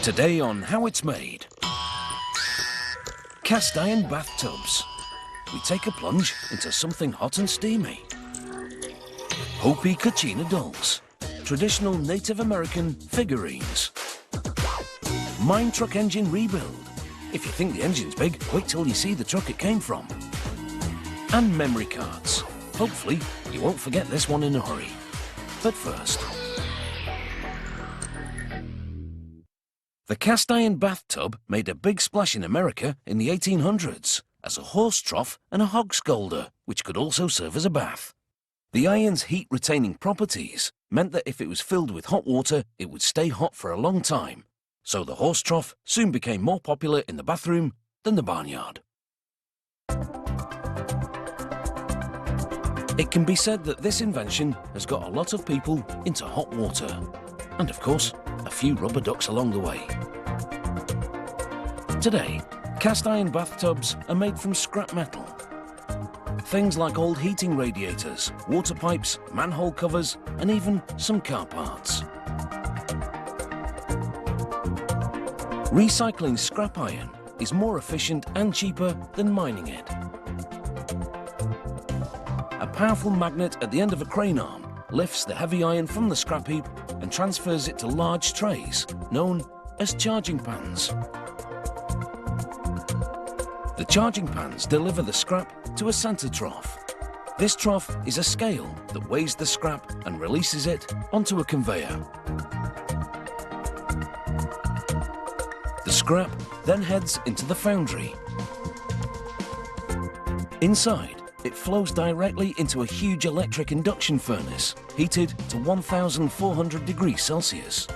Today on How It's Made. Cast iron bathtubs. We take a plunge into something hot and steamy. Hopi Kachina dolls. Traditional Native American figurines. Mine truck engine rebuild. If you think the engine's big, wait till you see the truck it came from. And memory cards. Hopefully, you won't forget this one in a hurry. But first... The cast iron bathtub made a big splash in America in the 1800s as a horse trough and a hog scalder, which could also serve as a bath. The iron's heat-retaining properties meant that if it was filled with hot water, it would stay hot for a long time. So the horse trough soon became more popular in the bathroom than the barnyard. It can be said that this invention has got a lot of people into hot water. And of course, a few rubber ducks along the way. Today, cast iron bathtubs are made from scrap metal. Things like old heating radiators, water pipes, manhole covers, and even some car parts. Recycling scrap iron is more efficient and cheaper than mining it. A powerful magnet at the end of a crane arm lifts the heavy iron from the scrap heap and transfers it to large trays, known as charging pans. The charging pans deliver the scrap to a centre trough. This trough is a scale that weighs the scrap and releases it onto a conveyor. The scrap then heads into the foundry. Inside, it flows directly into a huge electric induction furnace, heated to 1,400 degrees Celsius.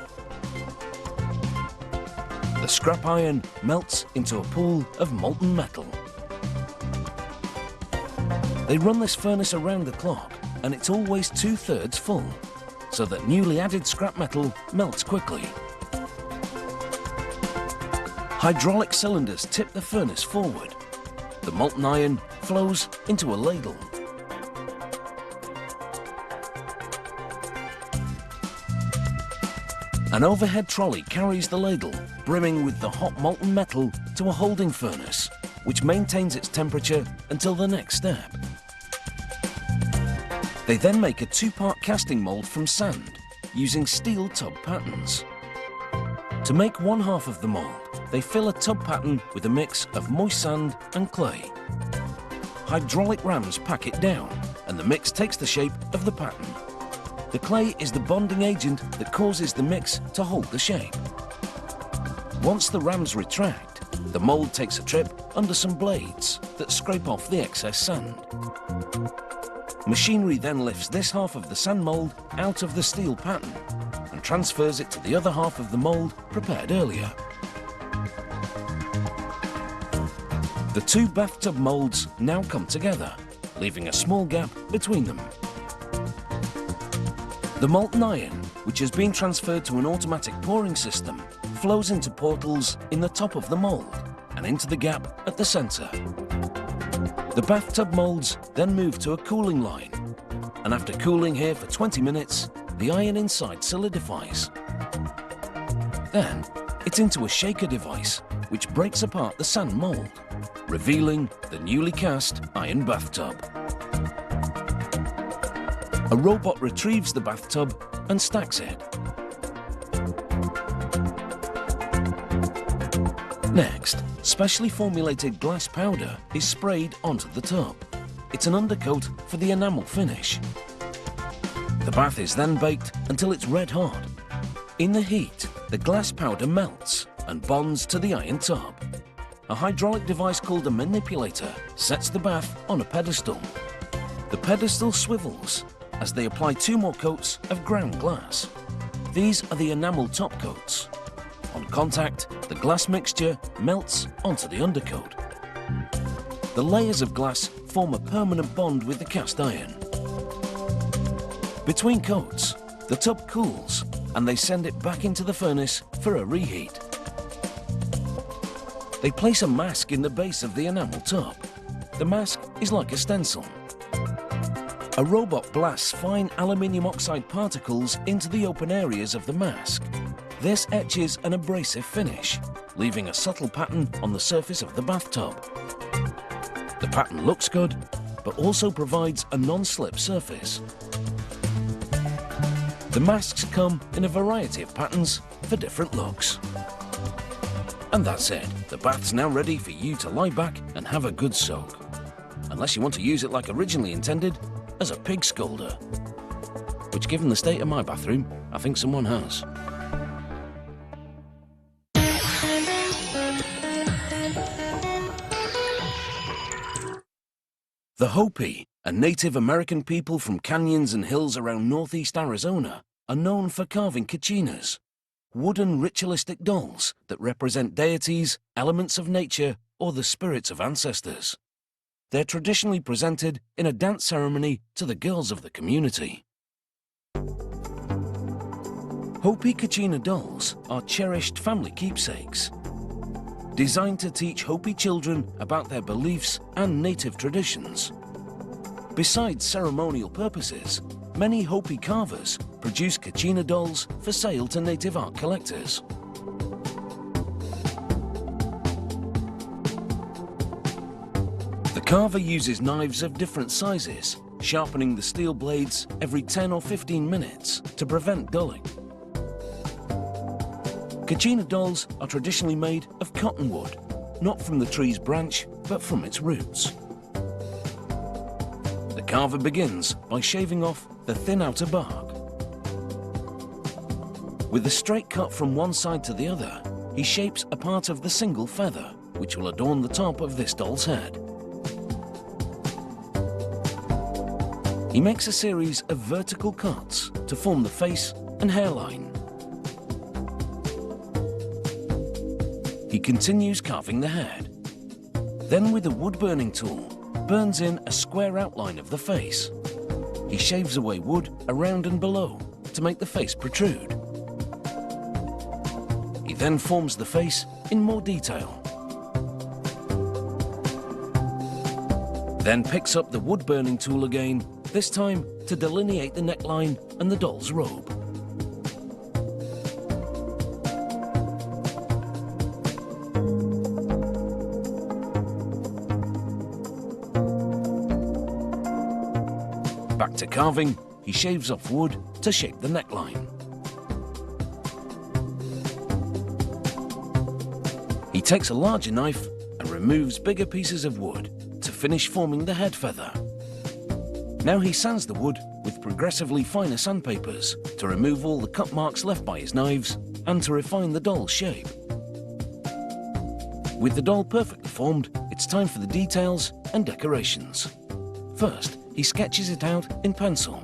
The scrap iron melts into a pool of molten metal. They run this furnace around the clock, and it's always 2/3 full, so that newly added scrap metal melts quickly. Hydraulic cylinders tip the furnace forward. The molten iron flows into a ladle. An overhead trolley carries the ladle, brimming with the hot molten metal, to a holding furnace, which maintains its temperature until the next step. They then make a two-part casting mould from sand, using steel tub patterns. To make one half of the mould, they fill a tub pattern with a mix of moist sand and clay. Hydraulic rams pack it down, and the mix takes the shape of the pattern. The clay is the bonding agent that causes the mix to hold the shape. Once the rams retract, the mould takes a trip under some blades that scrape off the excess sand. Machinery then lifts this half of the sand mould out of the steel pattern and transfers it to the other half of the mould prepared earlier. The two bathtub moulds now come together, leaving a small gap between them. The molten iron, which has been transferred to an automatic pouring system, flows into portals in the top of the mould and into the gap at the centre. The bathtub moulds then move to a cooling line, and after cooling here for 20 minutes, the iron inside solidifies. Then, it's into a shaker device, which breaks apart the sand mould, revealing the newly cast iron bathtub. A robot retrieves the bathtub and stacks it. Next, specially formulated glass powder is sprayed onto the tub. It's an undercoat for the enamel finish. The bath is then baked until it's red hot. In the heat, the glass powder melts and bonds to the iron tub. A hydraulic device called a manipulator sets the bath on a pedestal. The pedestal swivels as they apply 2 more coats of ground glass. These are the enamel top coats. On contact, the glass mixture melts onto the undercoat. The layers of glass form a permanent bond with the cast iron. Between coats, the tub cools and they send it back into the furnace for a reheat. They place a mask in the base of the enamel tub. The mask is like a stencil. A robot blasts fine aluminium oxide particles into the open areas of the mask. This etches an abrasive finish, leaving a subtle pattern on the surface of the bathtub. The pattern looks good, but also provides a non-slip surface. The masks come in a variety of patterns for different looks. And that's it. The bath's now ready for you to lie back and have a good soak. Unless you want to use it like originally intended, as a pig scalder. Which, given the state of my bathroom, I think someone has. The Hopi, a Native American people from canyons and hills around northeast Arizona, are known for carving kachinas, wooden ritualistic dolls that represent deities, elements of nature, or the spirits of ancestors. They're traditionally presented in a dance ceremony to the girls of the community. Hopi kachina dolls are cherished family keepsakes, designed to teach Hopi children about their beliefs and native traditions. Besides ceremonial purposes, many Hopi carvers produce kachina dolls for sale to native art collectors. The carver uses knives of different sizes, sharpening the steel blades every 10 or 15 minutes to prevent dulling. Kachina dolls are traditionally made of cottonwood, not from the tree's branch, but from its roots. The carver begins by shaving off the thin outer bark. With a straight cut from one side to the other, he shapes a part of the single feather, which will adorn the top of this doll's head. He makes a series of vertical cuts to form the face and hairline. He continues carving the head. Then with a wood-burning tool, burns in a square outline of the face. He shaves away wood around and below to make the face protrude. He then forms the face in more detail. Then picks up the wood-burning tool again, this time to delineate the neckline and the doll's robe. Back to carving, he shaves off wood to shape the neckline. He takes a larger knife and removes bigger pieces of wood to finish forming the head feather. Now he sands the wood with progressively finer sandpapers to remove all the cut marks left by his knives and to refine the doll's shape. With the doll perfectly formed, it's time for the details and decorations. First, he sketches it out in pencil.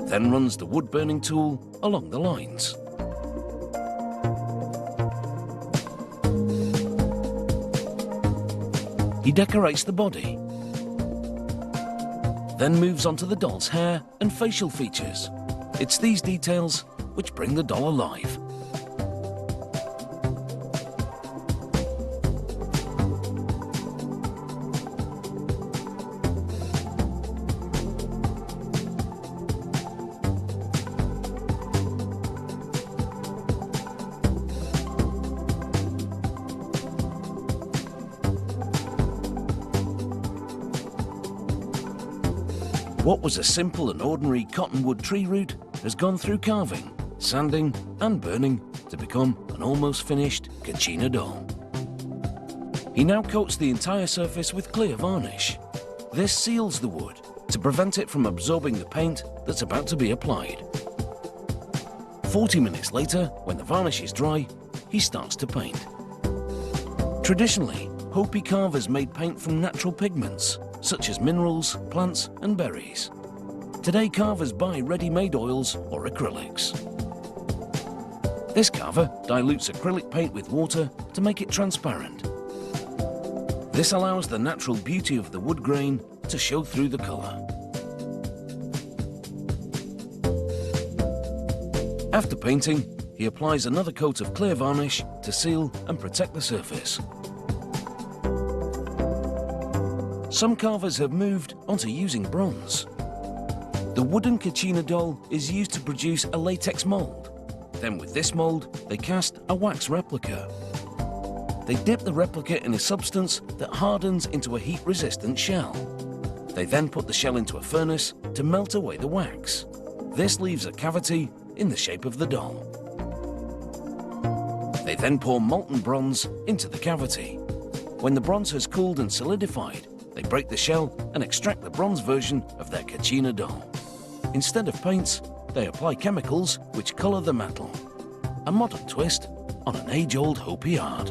Then runs the wood-burning tool along the lines. He decorates the body. Then moves on to the doll's hair and facial features. It's these details which bring the doll alive. What was a simple and ordinary cottonwood tree root has gone through carving, sanding and burning to become an almost finished kachina doll. He now coats the entire surface with clear varnish. This seals the wood to prevent it from absorbing the paint that's about to be applied. 40 minutes later, when the varnish is dry, he starts to paint. Traditionally, Hopi carvers made paint from natural pigments, such as minerals, plants and berries. Today carvers buy ready-made oils or acrylics. This carver dilutes acrylic paint with water to make it transparent. This allows the natural beauty of the wood grain to show through the colour. After painting, he applies another coat of clear varnish to seal and protect the surface. Some carvers have moved onto using bronze. The The wooden Kachina doll is used to produce a latex mold. Then with this mold, they cast a wax replica. They dip the replica in a substance that hardens into a heat-resistant shell. They then put the shell into a furnace to melt away the wax. This leaves a cavity in the shape of the doll. They then pour molten bronze into the cavity. When the bronze has cooled and solidified, they break the shell and extract the bronze version of their Kachina doll. Instead of paints, they apply chemicals which colour the metal. A modern twist on an age-old Hopi art.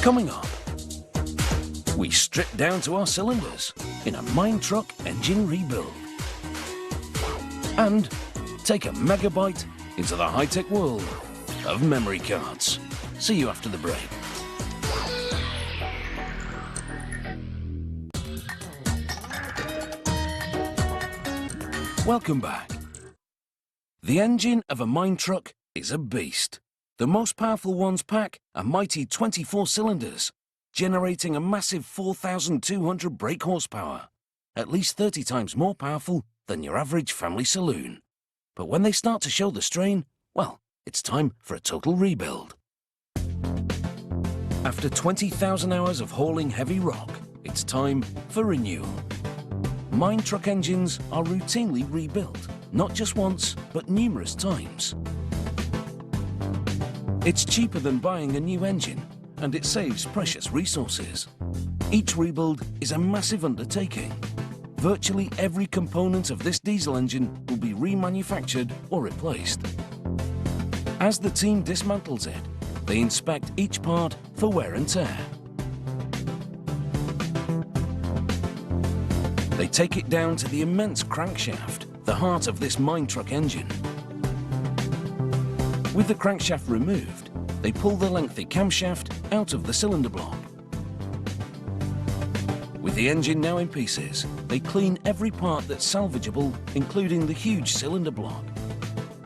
Coming up, we strip down to our cylinders in a mine truck engine rebuild. And take a megabyte into the high-tech world of memory cards. See you after the break. Welcome back. The engine of a mine truck is a beast. The most powerful ones pack a mighty 24 cylinders, generating a massive 4,200 brake horsepower, at least 30 times more powerful than your average family saloon. But when they start to show the strain, well, it's time for a total rebuild. After 20,000 hours of hauling heavy rock, it's time for renewal. Mine truck engines are routinely rebuilt, not just once, but numerous times. It's cheaper than buying a new engine, and it saves precious resources. Each rebuild is a massive undertaking. Virtually every component of this diesel engine will be remanufactured or replaced. As the team dismantles it, they inspect each part for wear and tear. They take it down to the immense crankshaft, the heart of this mine truck engine. With the crankshaft removed, they pull the lengthy camshaft out of the cylinder block. With the engine now in pieces, they clean every part that's salvageable, including the huge cylinder block.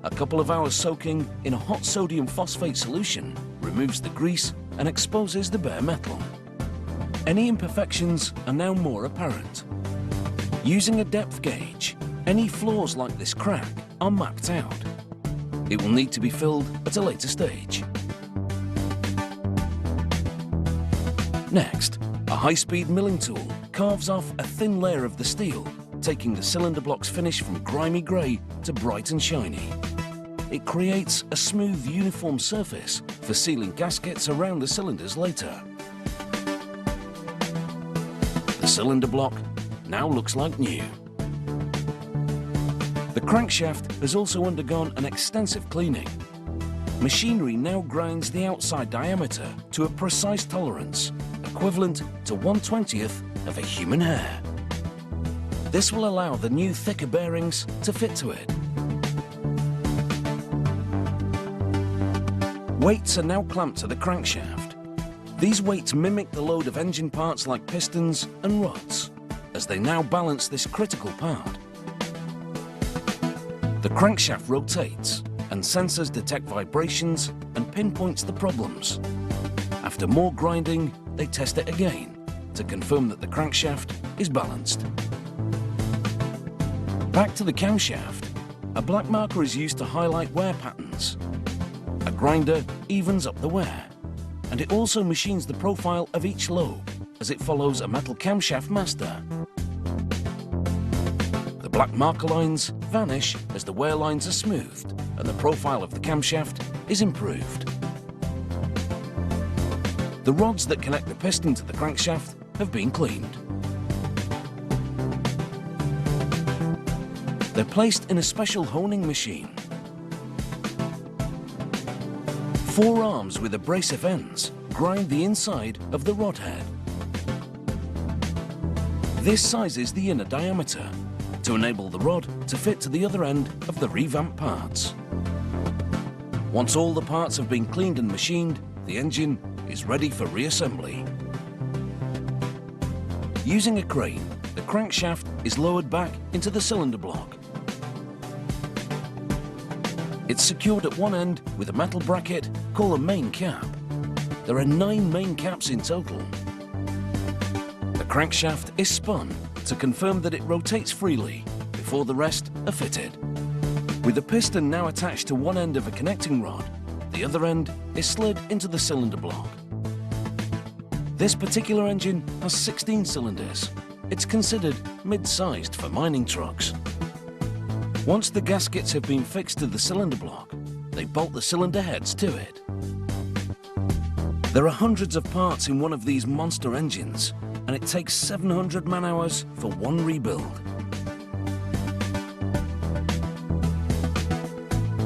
A couple of hours soaking in a hot sodium phosphate solution removes the grease and exposes the bare metal. Any imperfections are now more apparent. Using a depth gauge, any flaws like this crack are mapped out. It will need to be filled at a later stage. Next, a high-speed milling tool carves off a thin layer of the steel, taking the cylinder block's finish from grimy grey to bright and shiny. It creates a smooth, uniform surface for sealing gaskets around the cylinders later. The cylinder block now looks like new. The crankshaft has also undergone an extensive cleaning. Machinery now grinds the outside diameter to a precise tolerance, equivalent to 1/20th of a human hair. This will allow the new thicker bearings to fit to it. Weights are now clamped to the crankshaft. These weights mimic the load of engine parts like pistons and rods, as they now balance this critical part. The crankshaft rotates, and sensors detect vibrations and pinpoints the problems. After more grinding, they test it again to confirm that the crankshaft is balanced. Back to the camshaft, a black marker is used to highlight wear patterns. A grinder evens up the wear, and it also machines the profile of each lobe as it follows a metal camshaft master. The black marker lines vanish as the wear lines are smoothed and the profile of the camshaft is improved. The rods that connect the piston to the crankshaft have been cleaned. They're placed in a special honing machine. 4 arms with abrasive ends grind the inside of the rod head. This sizes the inner diameter to enable the rod to fit to the other end of the revamped parts. Once all the parts have been cleaned and machined, the engine is ready for reassembly. Using a crane, the crankshaft is lowered back into the cylinder block. It's secured at one end with a metal bracket called a main cap. There are 9 main caps in total. The crankshaft is spun to confirm that it rotates freely before the rest are fitted. With the piston now attached to one end of a connecting rod, the other end is slid into the cylinder block. This particular engine has 16 cylinders. It's considered mid-sized for mining trucks. Once the gaskets have been fixed to the cylinder block, they bolt the cylinder heads to it. There are hundreds of parts in one of these monster engines, and it takes 700 man-hours for one rebuild.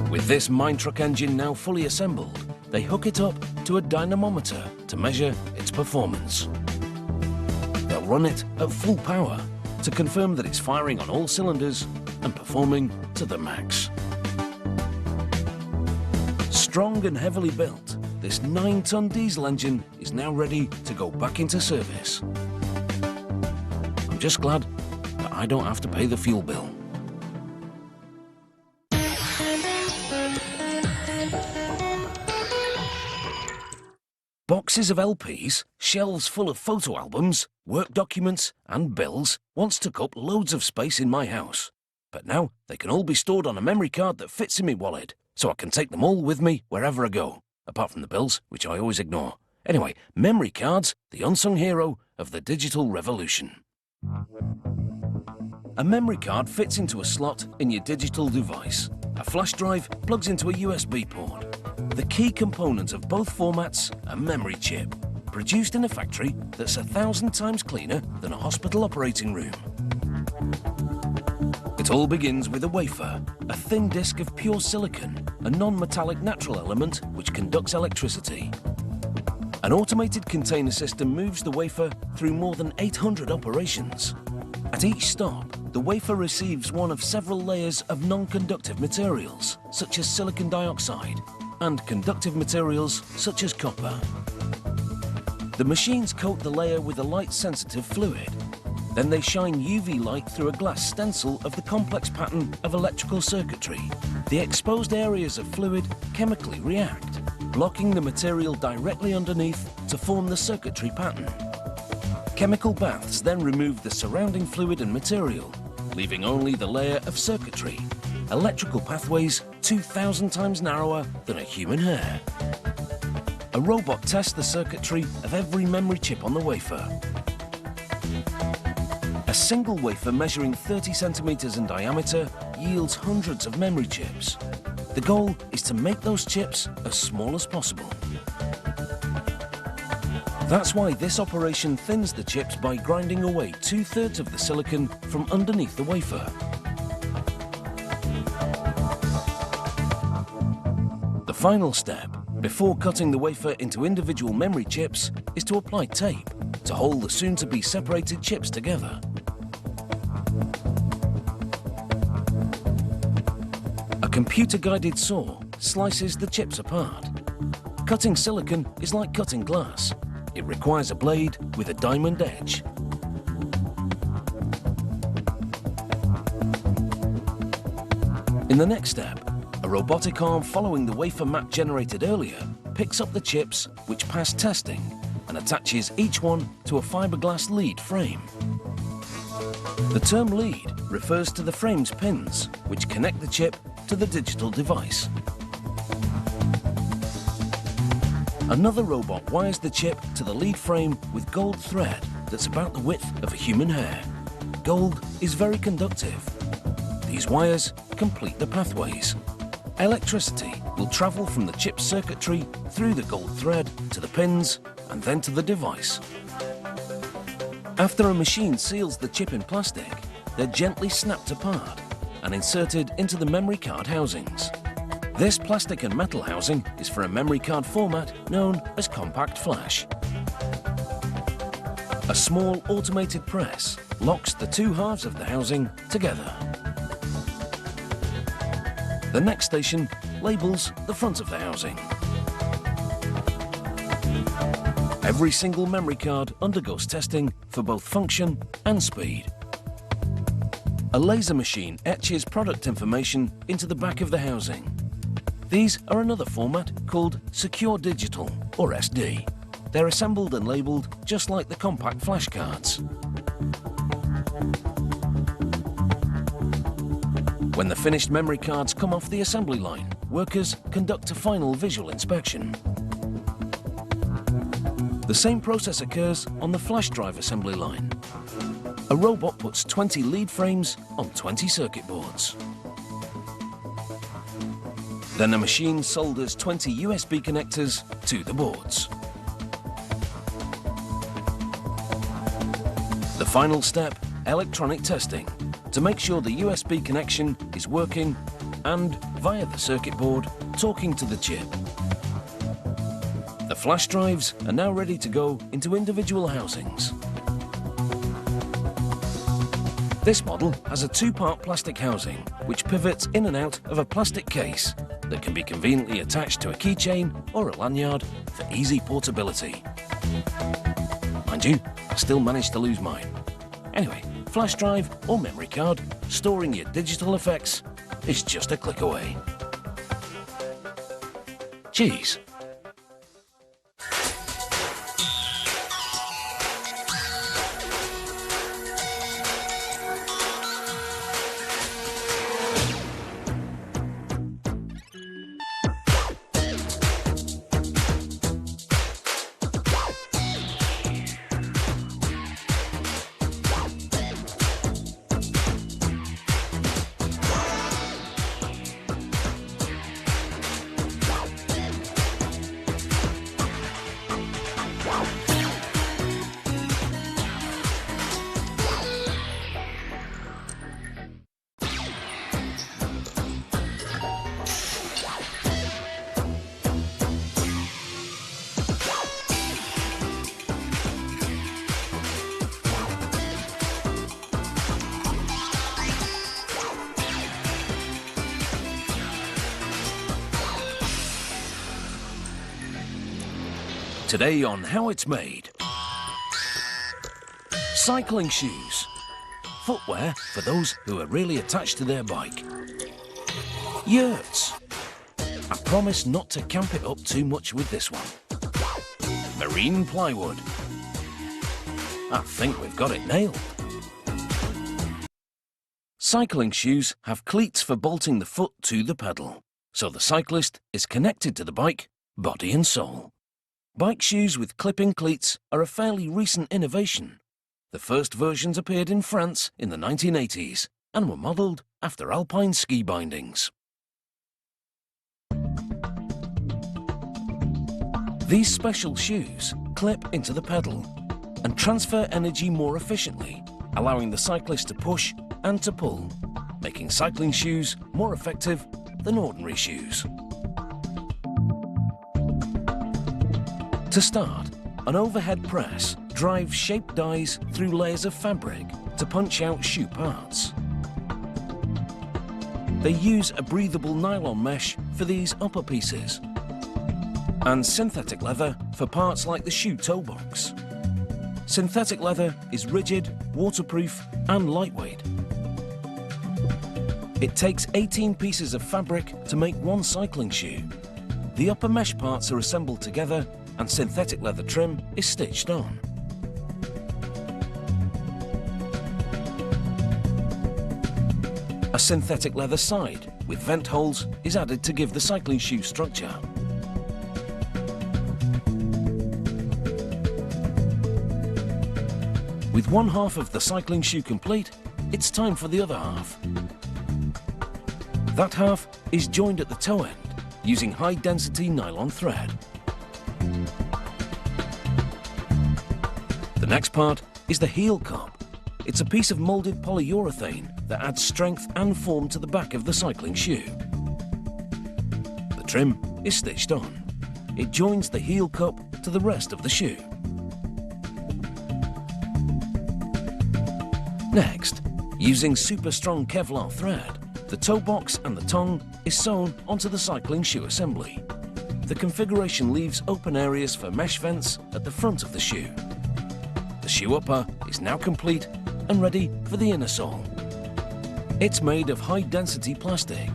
With this mine truck engine now fully assembled, they hook it up to a dynamometer to measure its performance. They'll run it at full power to confirm that it's firing on all cylinders and performing to the max. Strong and heavily built, this 9-ton diesel engine is now ready to go back into service. I'm just glad that I don't have to pay the fuel bill. Boxes of LPs, shelves full of photo albums, work documents and bills once took up loads of space in my house. But now they can all be stored on a memory card that fits in my wallet, so I can take them all with me wherever I go, apart from the bills, which I always ignore. Anyway, memory cards, the unsung hero of the digital revolution. A memory card fits into a slot in your digital device. A flash drive plugs into a USB port. The key component of both formats, a memory chip, produced in a factory that's 1,000 times cleaner than a hospital operating room. It all begins with a wafer, a thin disc of pure silicon, a non-metallic natural element which conducts electricity. An automated container system moves the wafer through more than 800 operations. At each stop, the wafer receives one of several layers of non-conductive materials, such as silicon dioxide, and conductive materials such as copper. The machines coat the layer with a light-sensitive fluid. Then they shine UV light through a glass stencil of the complex pattern of electrical circuitry. The exposed areas of fluid chemically react, blocking the material directly underneath to form the circuitry pattern. Chemical baths then remove the surrounding fluid and material, leaving only the layer of circuitry. Electrical pathways 2,000 times narrower than a human hair. A robot tests the circuitry of every memory chip on the wafer. A single wafer measuring 30 centimeters in diameter yields hundreds of memory chips. The goal is to make those chips as small as possible. That's why this operation thins the chips by grinding away 2/3 of the silicon from underneath the wafer. The final step, before cutting the wafer into individual memory chips, is to apply tape to hold the soon-to-be separated chips together. A computer-guided saw slices the chips apart. Cutting silicon is like cutting glass. It requires a blade with a diamond edge. In the next step, a robotic arm following the wafer map generated earlier picks up the chips which pass testing and attaches each one to a fiberglass lead frame. The term lead refers to the frame's pins, which connect the chip to the digital device. Another robot wires the chip to the lead frame with gold thread that's about the width of a human hair. Gold is very conductive. These wires complete the pathways. Electricity will travel from the chip circuitry through the gold thread to the pins and then to the device. After a machine seals the chip in plastic, they're gently snapped apart and inserted into the memory card housings. This plastic and metal housing is for a memory card format known as compact flash. A small automated press locks the two halves of the housing together. The next station labels the front of the housing. Every single memory card undergoes testing for both function and speed. A laser machine etches product information into the back of the housing. These are another format called Secure Digital, or SD. They're assembled and labelled just like the compact flashcards. When the finished memory cards come off the assembly line, workers conduct a final visual inspection. The same process occurs on the flash drive assembly line. A robot puts 20 lead frames on 20 circuit boards. Then a machine solders 20 USB connectors to the boards. The final step, electronic testing, to make sure the USB connection is working and, via the circuit board, talking to the chip. The flash drives are now ready to go into individual housings. This model has a two-part plastic housing which pivots in and out of a plastic case that can be conveniently attached to a keychain or a lanyard for easy portability. Mind you, I still managed to lose mine. Anyway, flash drive or memory card, storing your digital effects is just a click away. Geez. Today on How It's Made. Cycling shoes. Footwear for those who are really attached to their bike. Yurts. I promise not to camp it up too much with this one. Marine plywood. I think we've got it nailed. Cycling shoes have cleats for bolting the foot to the pedal, so the cyclist is connected to the bike, body and soul. Bike shoes with clipping cleats are a fairly recent innovation. The first versions appeared in France in the 1980s and were modelled after alpine ski bindings. These special shoes clip into the pedal and transfer energy more efficiently, allowing the cyclist to push and to pull, making cycling shoes more effective than ordinary shoes. To start, an overhead press drives shaped dies through layers of fabric to punch out shoe parts. They use a breathable nylon mesh for these upper pieces and synthetic leather for parts like the shoe toe box. Synthetic leather is rigid, waterproof and lightweight. It takes 18 pieces of fabric to make one cycling shoe. The upper mesh parts are assembled together and synthetic leather trim is stitched on. A synthetic leather side with vent holes is added to give the cycling shoe structure. With one half of the cycling shoe complete, it's time for the other half. That half is joined at the toe end using high-density nylon thread. The next part is the heel cup. It's a piece of moulded polyurethane that adds strength and form to the back of the cycling shoe. The trim is stitched on. It joins the heel cup to the rest of the shoe. Next, using super strong Kevlar thread, the toe box and the tongue is sewn onto the cycling shoe assembly. The configuration leaves open areas for mesh vents at the front of the shoe. The shoe upper is now complete and ready for the inner sole. It's made of high-density plastic.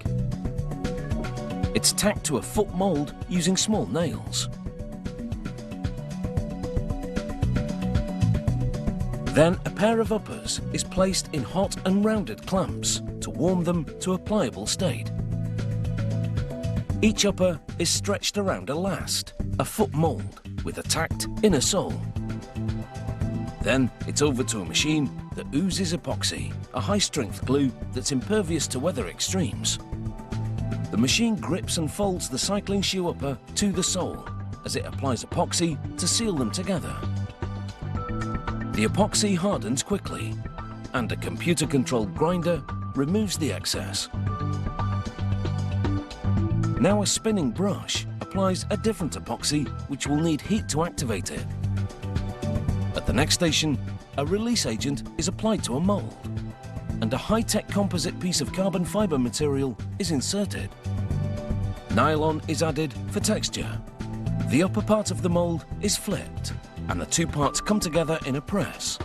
It's tacked to a foot mould using small nails. Then a pair of uppers is placed in hot and rounded clamps to warm them to a pliable state. Each upper is stretched around a last, a foot mould, with a tacked inner sole. Then it's over to a machine that oozes epoxy, a high-strength glue that's impervious to weather extremes. The machine grips and folds the cycling shoe upper to the sole as it applies epoxy to seal them together. The epoxy hardens quickly, and a computer-controlled grinder removes the excess. Now a spinning brush applies a different epoxy which will need heat to activate it. At the next station, a release agent is applied to a mould, and a high-tech composite piece of carbon fibre material is inserted. Nylon is added for texture. The upper part of the mould is flipped, and the two parts come together in a press.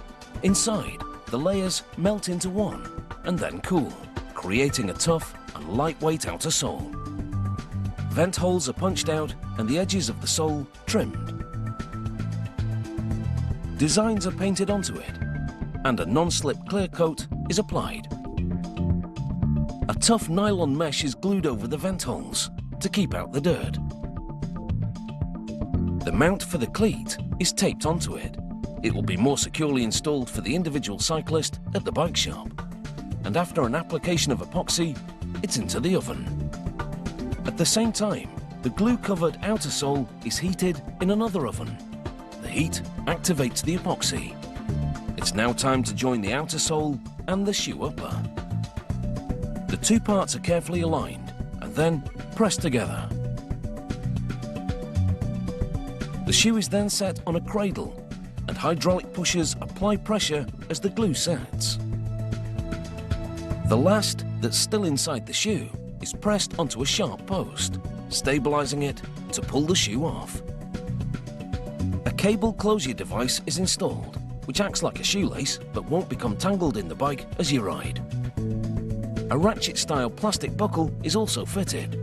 Inside, the layers melt into one and then cool, creating a tough and lightweight outer sole. Vent holes are punched out and the edges of the sole trimmed. Designs are painted onto it, and a non-slip clear coat is applied. A tough nylon mesh is glued over the vent holes to keep out the dirt. The mount for the cleat is taped onto it. It will be more securely installed for the individual cyclist at the bike shop. And after an application of epoxy, it's into the oven. At the same time, the glue-covered outer sole is heated in another oven. The heat activates the epoxy. It's now time to join the outer sole and the shoe upper. The two parts are carefully aligned and then pressed together. The shoe is then set on a cradle, and hydraulic pushers apply pressure as the glue sets. The last that's still inside the shoe is pressed onto a sharp post, stabilizing it to pull the shoe off. A cable closure device is installed, which acts like a shoelace but won't become tangled in the bike as you ride. A ratchet-style plastic buckle is also fitted.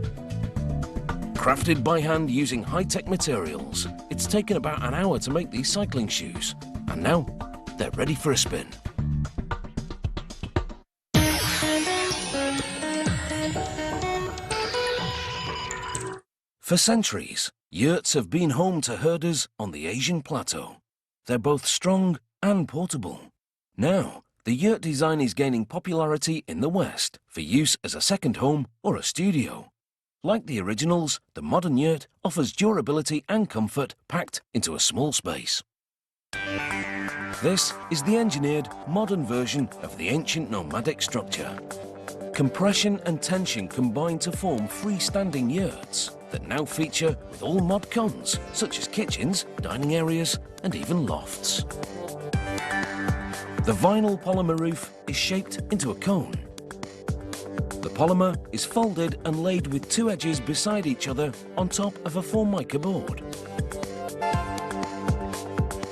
Crafted by hand using high-tech materials, it's taken about an hour to make these cycling shoes, and now they're ready for a spin. For centuries, yurts have been home to herders on the Asian plateau. They're both strong and portable. Now, the yurt design is gaining popularity in the West for use as a second home or a studio. Like the originals, the modern yurt offers durability and comfort packed into a small space. This is the engineered, modern version of the ancient nomadic structure. Compression and tension combine to form freestanding yurts that now feature with all mod cons, such as kitchens, dining areas, and even lofts. The vinyl polymer roof is shaped into a cone. The polymer is folded and laid with two edges beside each other on top of a Formica board.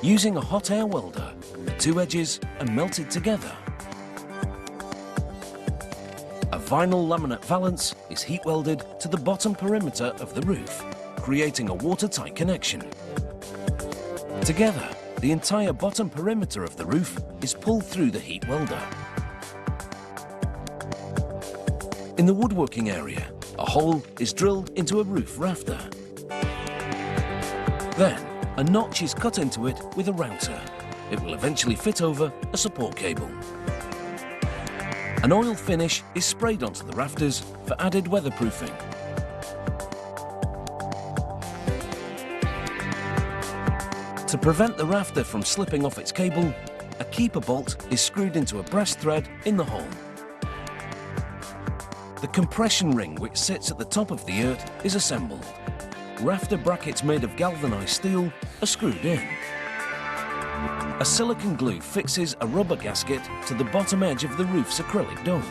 Using a hot air welder, the two edges are melted together. A vinyl laminate valance is heat welded to the bottom perimeter of the roof, creating a watertight connection. Together, the entire bottom perimeter of the roof is pulled through the heat welder. In the woodworking area, a hole is drilled into a roof rafter. Then, a notch is cut into it with a router. It will eventually fit over a support cable. An oil finish is sprayed onto the rafters for added weatherproofing. To prevent the rafter from slipping off its cable, a keeper bolt is screwed into a brass thread in the hole. The compression ring which sits at the top of the yurt is assembled. Rafter brackets made of galvanized steel are screwed in. A silicone glue fixes a rubber gasket to the bottom edge of the roof's acrylic dome.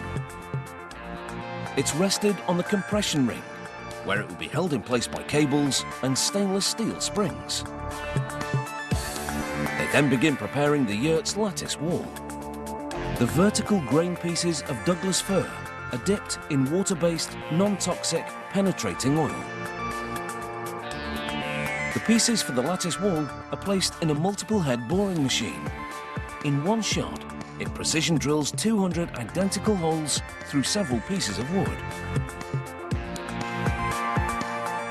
It's rested on the compression ring, where it will be held in place by cables and stainless steel springs. They then begin preparing the yurt's lattice wall. The vertical grain pieces of Douglas fir are dipped in water-based, non-toxic, penetrating oil. The pieces for the lattice wall are placed in a multiple head boring machine. in one shot, it precision drills 200 identical holes through several pieces of wood.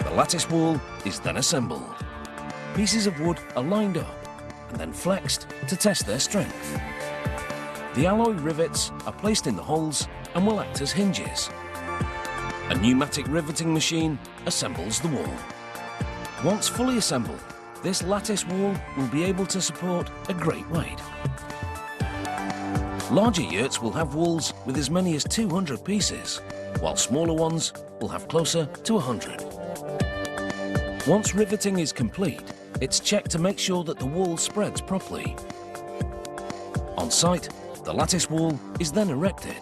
The lattice wall is then assembled. Pieces of wood are lined up and then flexed to test their strength. The alloy rivets are placed in the holes and will act as hinges. A pneumatic riveting machine assembles the wall. Once fully assembled, this lattice wall will be able to support a great weight. Larger yurts will have walls with as many as 200 pieces, while smaller ones will have closer to 100. Once riveting is complete, it's checked to make sure that the wall spreads properly. On site, the lattice wall is then erected.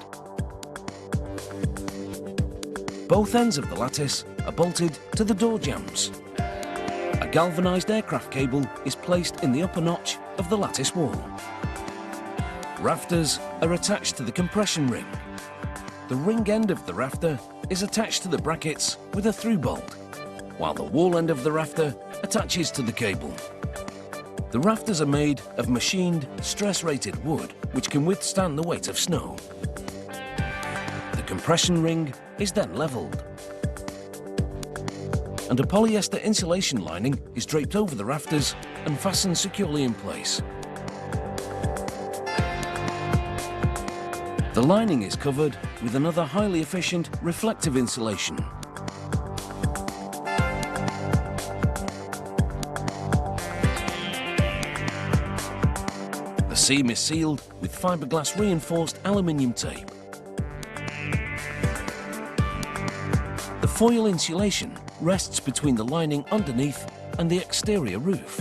Both ends of the lattice are bolted to the door jambs. A galvanised aircraft cable is placed in the upper notch of the lattice wall. Rafters are attached to the compression ring. The ring end of the rafter is attached to the brackets with a through bolt, while the wall end of the rafter attaches to the cable. The rafters are made of machined, stress-rated wood, which can withstand the weight of snow. The compression ring is then levelled, and a polyester insulation lining is draped over the rafters and fastened securely in place. The lining is covered with another highly efficient reflective insulation. The seam is sealed with fiberglass reinforced aluminium tape. The foil insulation rests between the lining underneath and the exterior roof.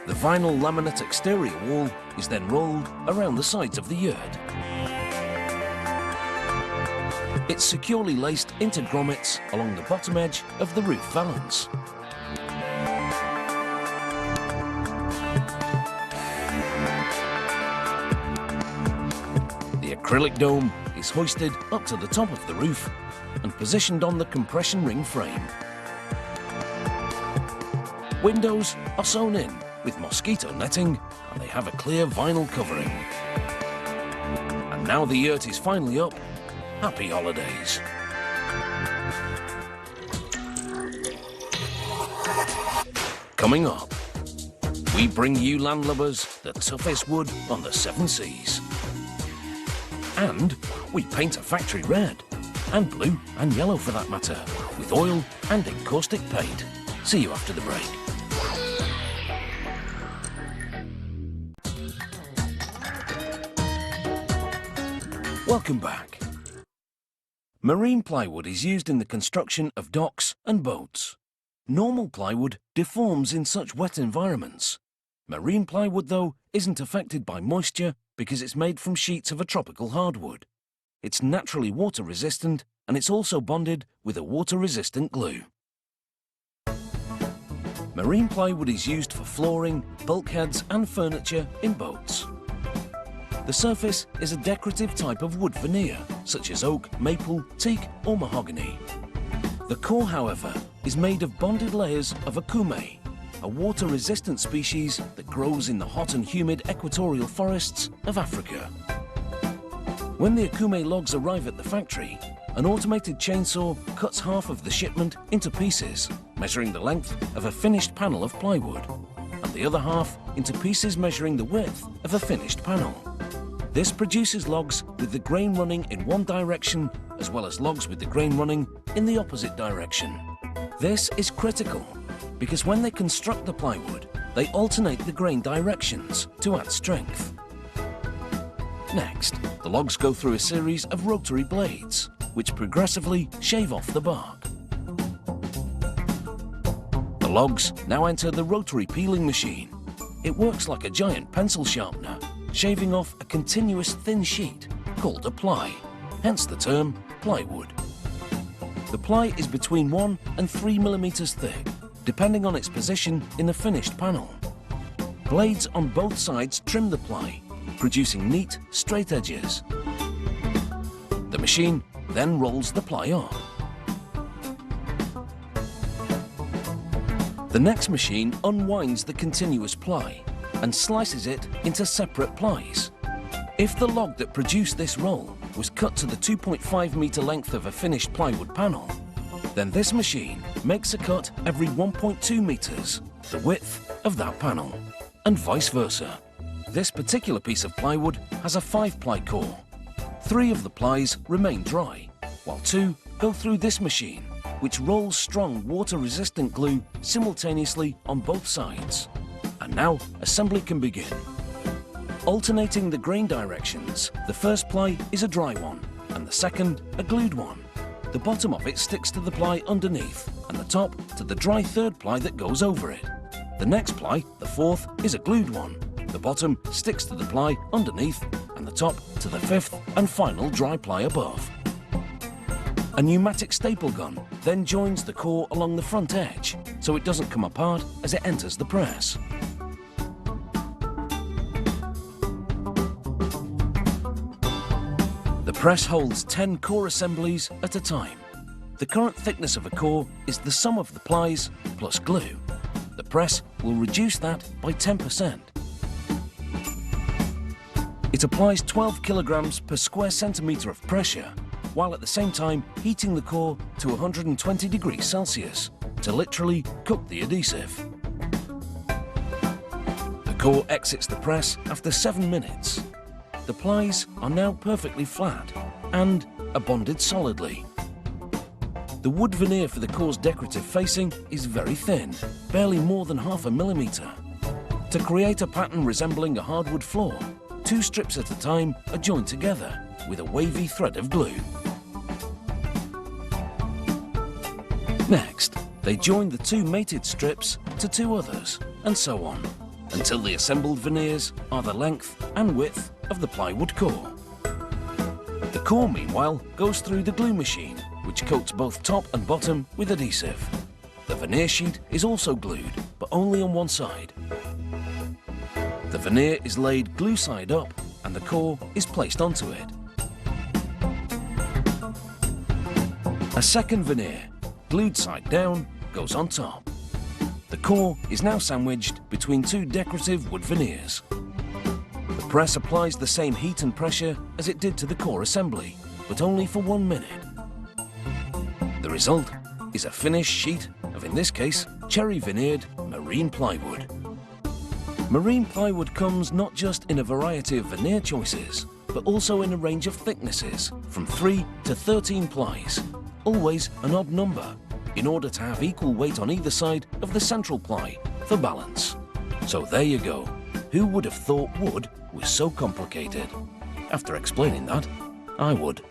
The vinyl laminate exterior wall is then rolled around the sides of the yurt. It's securely laced into grommets along the bottom edge of the roof valance. The acrylic dome is hoisted up to the top of the roof and positioned on the compression ring frame. Windows are sewn in with mosquito netting and they have a clear vinyl covering. And now the yurt is finally up. Happy holidays. Coming up, we bring you landlubbers the toughest wood on the 7 seas. And we paint a factory red, and blue and yellow for that matter, with oil and encaustic paint. See you after the break. Welcome back. Marine plywood is used in the construction of docks and boats. Normal plywood deforms in such wet environments. Marine plywood, though, isn't affected by moisture because it's made from sheets of a tropical hardwood. It's naturally water-resistant and it's also bonded with a water-resistant glue. Marine plywood is used for flooring, bulkheads and furniture in boats. The surface is a decorative type of wood veneer, such as oak, maple, teak or mahogany. The core, however, is made of bonded layers of akume, a water-resistant species that grows in the hot and humid equatorial forests of Africa. When the akume logs arrive at the factory, an automated chainsaw cuts half of the shipment into pieces, measuring the length of a finished panel of plywood, and the other half into pieces measuring the width of a finished panel. This produces logs with the grain running in one direction, as well as logs with the grain running in the opposite direction. This is critical, because when they construct the plywood, they alternate the grain directions to add strength. Next, the logs go through a series of rotary blades, which progressively shave off the bark. The logs now enter the rotary peeling machine. It works like a giant pencil sharpener, shaving off a continuous thin sheet called a ply, hence the term plywood. The ply is between 1 and 3 millimeters thick, depending on its position in the finished panel. Blades on both sides trim the ply, producing neat, straight edges. The machine then rolls the ply up. The next machine unwinds the continuous ply, and slices it into separate plies. If the log that produced this roll was cut to the 2.5 metre length of a finished plywood panel, then this machine makes a cut every 1.2 metres, the width of that panel, and vice versa. This particular piece of plywood has a 5-ply core. 3 of the plies remain dry, while 2 go through this machine, which rolls strong water-resistant glue simultaneously on both sides. And now assembly can begin. Alternating the grain directions, the first ply is a dry one, and the second a glued one. The bottom of it sticks to the ply underneath, and the top to the dry third ply that goes over it. The next ply, the fourth, is a glued one. The bottom sticks to the ply underneath, and the top to the fifth and final dry ply above. A pneumatic staple gun then joins the core along the front edge, so it doesn't come apart as it enters the press. The press holds 10 core assemblies at a time. The current thickness of a core is the sum of the plies plus glue. The press will reduce that by 10%. It applies 12 kilograms per square centimetre of pressure, while at the same time heating the core to 120 degrees Celsius to literally cook the adhesive. The core exits the press after 7 minutes. The plies are now perfectly flat and are bonded solidly. The wood veneer for the core's decorative facing is very thin, barely more than ½ millimetre. To create a pattern resembling a hardwood floor, 2 strips at a time are joined together with a wavy thread of glue. Next, they join the 2 mated strips to 2 others, and so on, until the assembled veneers are the length and width of the plywood core. The core, meanwhile, goes through the glue machine, which coats both top and bottom with adhesive. The veneer sheet is also glued, but only on one side. The veneer is laid glue side up, and the core is placed onto it. A second veneer, glued side down, goes on top. The core is now sandwiched between 2 decorative wood veneers. The press applies the same heat and pressure as it did to the core assembly, but only for 1 minute. The result is a finished sheet of, in this case, cherry veneered marine plywood. Marine plywood comes not just in a variety of veneer choices, but also in a range of thicknesses, from 3 to 13 plies, always an odd number, in order to have equal weight on either side of the central ply for balance. So there you go. Who would have thought wood was so complicated? After explaining that, I would.